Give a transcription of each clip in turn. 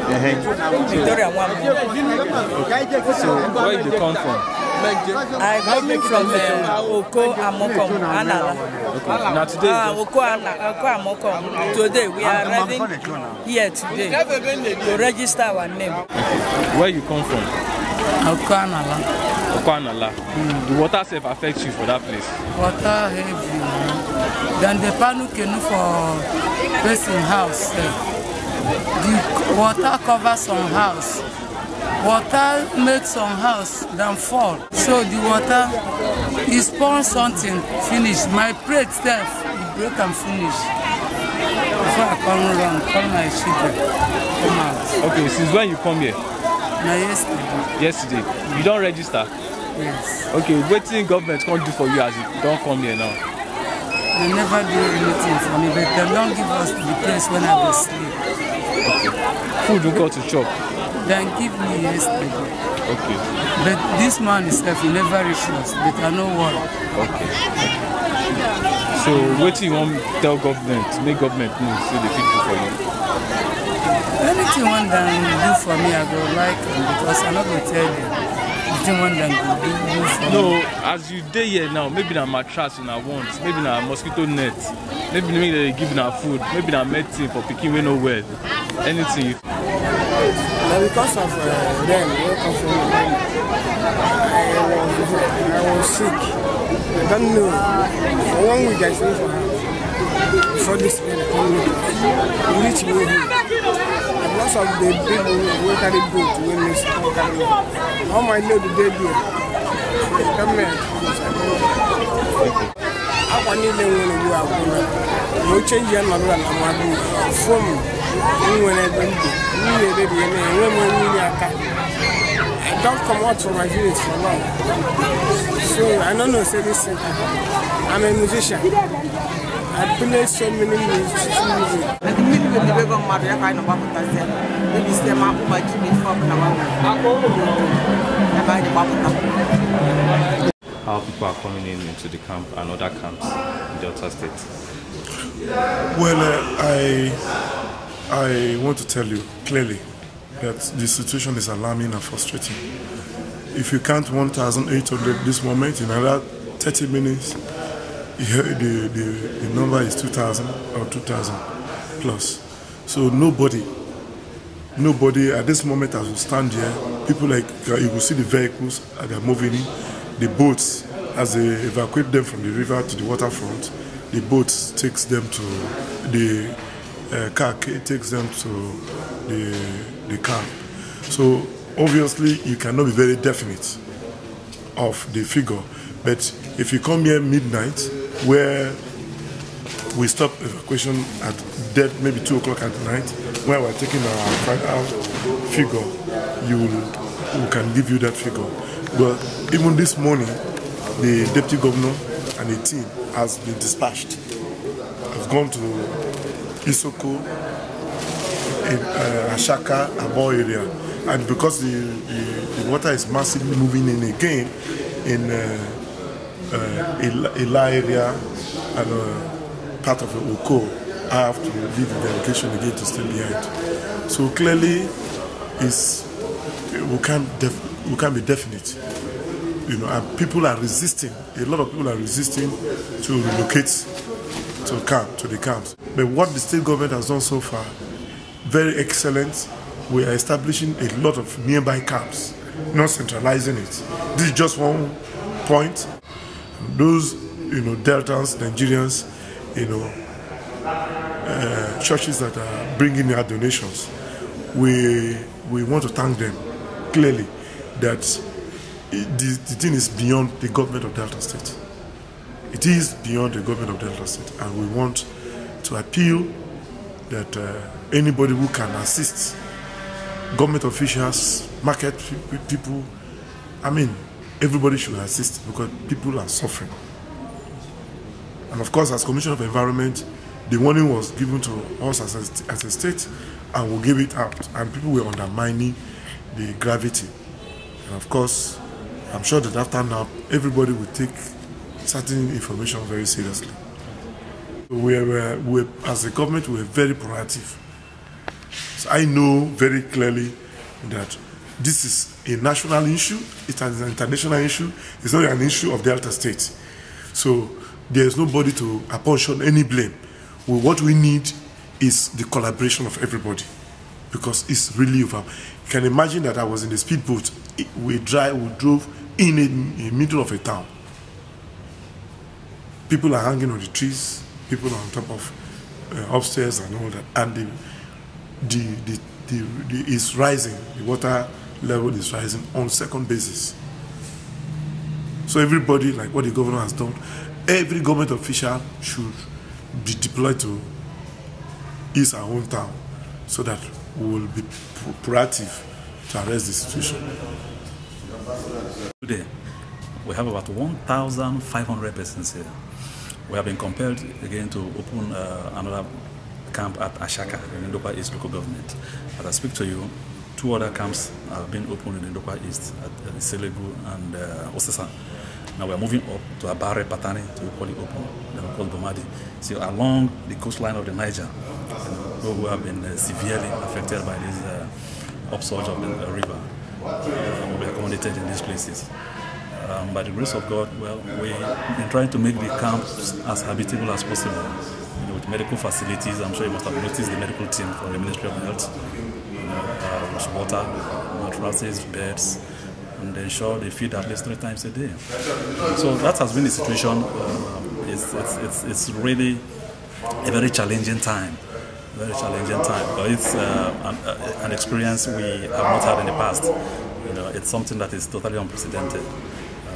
Victoria One. So where did you come from? I come from Oko Amokom, Anala. Okay. Now today, Oko Amokom. Today we are ready here today to register our name. where you come from? Oko Anala. Oko Anala. The water self affects you for that place? Water heavy. Then the panic for person house. The water covers some house. Water makes some house then fall. So the water is pouring something, finish. My plate self, it break and finish. Before I come around, call my children, come out. Okay, since when you come here? Now yesterday. Yesterday. You don't register? Yes. Okay, what thing government can't do for you as you don't come here now? They never do anything for me, but they don't give us the place when I go sleep. Okay. Food you go to chop? Then give me yesterday. Okay. But this man is he never reach us, but I know what. Okay. So what do you want to tell government, make government know so they fit do for you? Anything one them do for me, I go like them because I'm not going to tell you. Anything one them do for me. No, as you day here now, maybe na mattress you want, maybe na mosquito net, maybe they give na food, maybe na medicine for picking we know well. Anything. Now because of them, I was sick. I don't know. For 1 week I stayed for house. Before this man coming, we reached me here. Lots of the people who carry boat when they carry. All my load the day there. Come here. I want to know when you are going. No change your number and I'm going from when I went there. I don't come out from my village for long. So I don't know say this thing. I'm a musician. I play so many music. How people are coming into the camp and other camps in Delta State? Well, I want to tell you clearly that the situation is alarming and frustrating. If you count 1,800 this moment, in another 30 minutes, the number is 2,000 or 2,000 plus. So nobody at this moment as we stand here, people like, you will see the vehicles that are moving in, the boats, as they evacuate them from the river to the waterfront, the boats takes them to the car takes them to the camp. So obviously you cannot be very definite of the figure, but if you come here midnight, where we stop evacuation at dead maybe 2 o'clock at night, where we're taking our final figure, we can give you that figure. But even this morning, the deputy governor and the team has been dispatched. I've gone to Isoko, in Ashaka, Abo area, and because the water is massively moving in again in Ila area and part of Oko, I have to leave the delegation again to stay behind. So clearly, we can't be definite, and people are resisting. A lot of people are resisting to relocate to the camps. But what the state government has done so far, very excellent. We are establishing a lot of nearby camps, not centralizing it. This is just one point. Those, Deltans, Nigerians, churches that are bringing their donations, we want to thank them clearly that the thing is beyond the government of Delta State. It is beyond the government of Delta State, and we want to appeal that anybody who can assist, government officials, market people, everybody should assist because people are suffering. And of course, as Commissioner of Environment, the warning was given to us as a state, and we'll give it out. And people were undermining the gravity. And of course, I'm sure that after now, everybody will take certain information very seriously. We as a government, we're very proactive So I know very clearly that this is a national issue, it's an international issue, it's not an issue of Delta State. So there's nobody to apportion any blame. Well, what we need is the collaboration of everybody, because it's really over. You can imagine that I was in the speedboat. We drove in the middle of a town. People are hanging on the trees, people are on top of upstairs and all that, and it's rising. The water level is rising on second basis. So everybody, like what the governor has done, every government official should be deployed to ease our own town, so that we will be proactive to arrest the situation. Today, we have about 1,500 persons here. We have been compelled again to open another camp at Ashaka in Ndokwa East local government. As I speak to you, 2 other camps have been opened in Ndokwa East at Selegu and Osesa. Now we are moving up to Abare, Patani to equally open, then of course Bomadi. So along the coastline of the Niger, who have been severely affected by this upsurge of the river, we are accommodated in these places. By the grace of God, well, we've been trying to make the camps as habitable as possible. With medical facilities, I'm sure you must have noticed the medical team from the Ministry of Health, with water, mattresses, beds, and ensure they feed at least 3 times a day. So that has been the situation. It's really a very challenging time. Very challenging time, but it's an experience we have not had in the past. It's something that is totally unprecedented.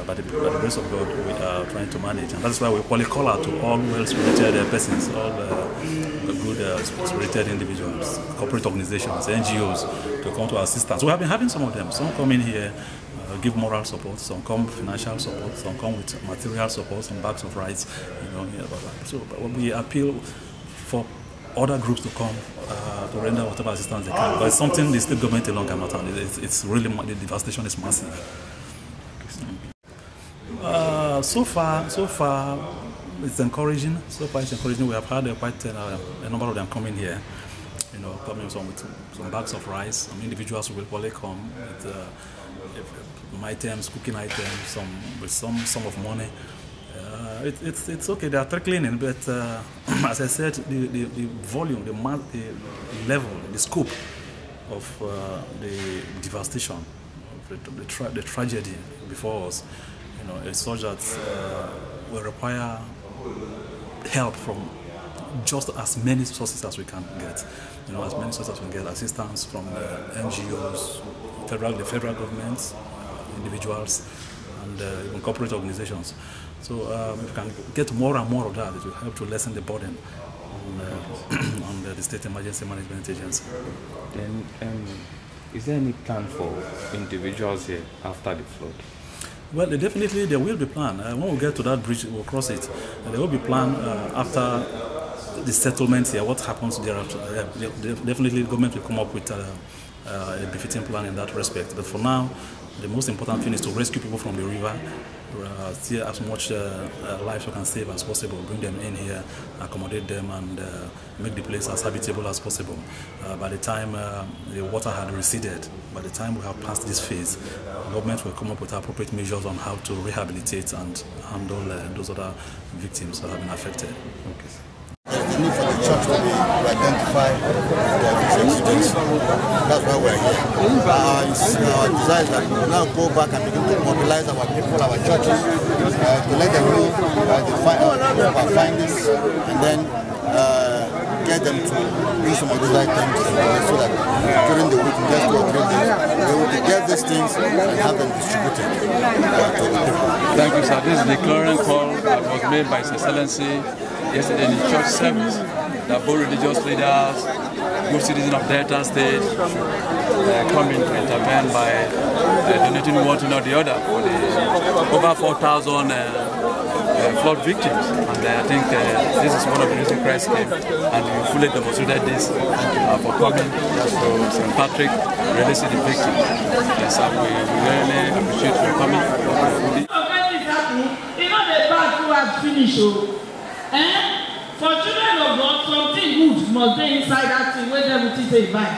By the grace of God, we are trying to manage, and that's why we call out to all well-spirited persons, all good spirited individuals, corporate organizations, NGOs, to come to our assistance. We have been having some of them. Some come in here, give moral support, some come financial support, some come with material support, some bags of rice. So we appeal for other groups to come to render whatever assistance they can. But it's something the state government alone cannot handle. It's really, the devastation is massive. So far, it's encouraging. So far, it's encouraging. We have had quite a number of them coming here. Coming with some bags of rice. Some individuals will probably come with items, cooking items, with some sum of money. It's okay. They are trickling in, but as I said, the volume, the level, the scope of the devastation, the tragedy before us, it's such that we require help from just as many sources as we can get. As many sources as we can get, assistance from NGOs, the federal government, individuals, and even corporate organizations. So if we can get more and more of that, it will help to lessen the burden on the State Emergency Management Agency. Then, is there any plan for individuals here after the flood? Well, definitely there will be plan. When we get to that bridge, we'll cross it. There will be plan after the settlements here. What happens thereafter? Definitely, the government will come up with a befitting plan in that respect. But for now, the most important thing is to rescue people from the river, see as much lives we can save as possible, bring them in here, accommodate them, and make the place as habitable as possible. By the time the water had receded, by the time we have passed this phase, the government will come up with appropriate measures on how to rehabilitate and handle those other victims that have been affected. Okay. The need for the church to identify their students. That's why we're here. Our desire is that we will now go back and begin to mobilize our people, our churches, to let them know our findings, and then get them to use some of these items so that during the week, just 2 or 3 days, they will get these things and have them distributed to the people. Thank you, sir. This is the clarion call that was made by His Excellency yesterday in the church service, that both religious leaders, good citizens of Delta State should come in to intervene by donating one thing or the other for the over 4,000 flood victims. And I think this is one of the reasons Christ came, and we fully demonstrated this for coming to St. Patrick, really see the victims. Yes, and we really appreciate you coming. For children of God, something good must be inside that thing where everything is bad.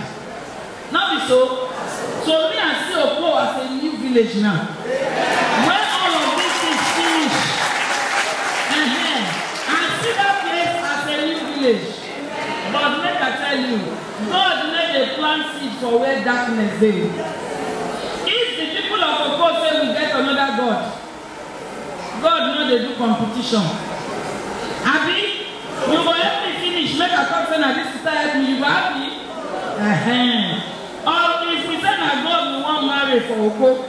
so me I see Oko as a new village now. When all of this is finished, I see that place as a new village. But make I tell you, God made a plant seed for where darkness is. If the people of Oko say we get another God, God know they do competition. Abi, you go help me finish, make a talk say na this sister help me, you go help me? Or if we say na God we want marry for Oko,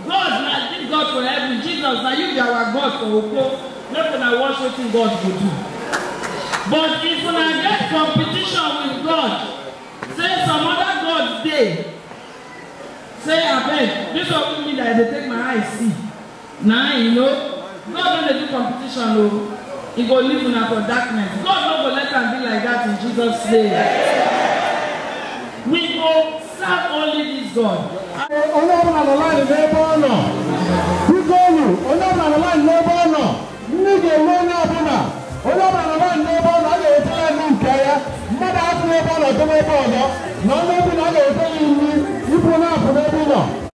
God na this God for heaven, Jesus na you be our God for Oko, make una watch wetin God go do. But if una get competition with God, say some other God dey, say abeg, this one mean that they take my eyes see. Now you know, God no dey do competition o. He go leave una for darkness. God no go let am be like that in Jesus' name. We go serve only this God. Ọlọ́run àlọ́láì lébọ́ ọ̀nà. Bíkọ́ọ̀lù, ọlọ́run àlọ́láì lébọ́ ọ̀nà. Nígbè lónìí àbúnà. Ọlọ́run àlọ́láì lébọ́ ọ̀nà. Á lè tẹ́ ẹnu ìkẹyẹ. Mọ́dà á fún ẹbọ́ ọ̀nà tó lébọ́ ọ̀nà. Nà ọ́nà bí nà á lè tẹ́ yìí ní ipò náà fún ẹbí náà.